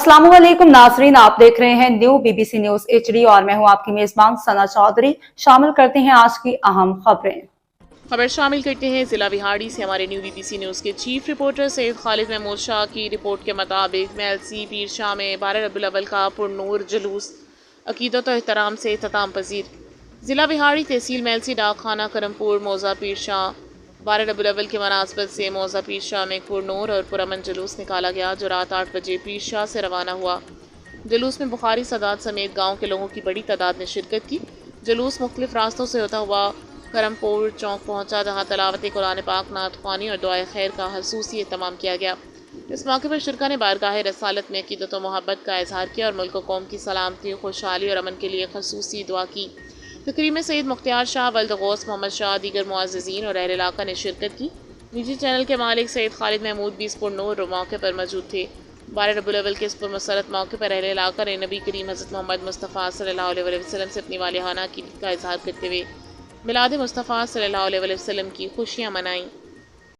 अस्सलामुअलैकुम नाजरीन, आप देख रहे हैं न्यू बीबीसी न्यूज HD और मैं हूं आपकी मेजबान सना चौधरी। शामिल करते हैं आज की अहम खबरें। खबर शामिल करते हैं जिला विहाड़ी से हमारे न्यू बीबीसी न्यूज़ के चीफ रिपोर्टर सैयद खालिद महमूद शाह की रिपोर्ट के मुताबिक महलसी पीर शाह में 12 रबीउल अव्वल का पुरनूर जुलूस अकीदत और एहतराम से इख्तिताम पजीर। जिला विहाड़ी तहसील महलसी डाकखाना करमपुर मौजा पीर शाह 12 रबीउल अव्वल के मुनासबत से मौजा पीर शाह में पुरनूर और पुरअमन जुलूस निकाला गया, जो रात 8 बजे पीर शाह से रवाना हुआ। जुलूस में बुखारी सदात समेत गाँव के लोगों की बड़ी तादाद ने शिरकत की। जुलूस मुख्तलिफ रास्तों से होता हुआ करमपुर चौक पहुंचा, जहां तलावत कुरान पाक, नात ख्वानी और दुआए खैर का खसूसी एहतमाम किया गया। इस मौके पर शुरका ने बारगाह रसालत में अकीदत व मोहब्बत का इजहार किया और मुल्क व कौम की सलामती, खुशहाली और अमन के लिए खसूसी दुआ की। तकरीब में सैयद मुख्तियार शाह, वल्द गौस मोहम्मद शाह, दीगर मुअज़्ज़िज़ीन और अहल इलाका ने शिरकत की। निजी चैनल के मालिक सैयद खालिद महमूद भी इस पुरनूर मौके पर मौजूद थे। 12 रबीउल अव्वल के इस पुरमसरत मौके पर अहल इलाका ने नबी करीम हज़रत मोहम्मद मुस्तफ़ा सल्लल्लाहु अलैहि वसल्लम से अपनी वालिहाना अक़ीदत का इजहार करते हुए मिलाद मुस्तफ़ा सल्लल्लाहु अलैहि वसल्लम की खुशियाँ मनाईं।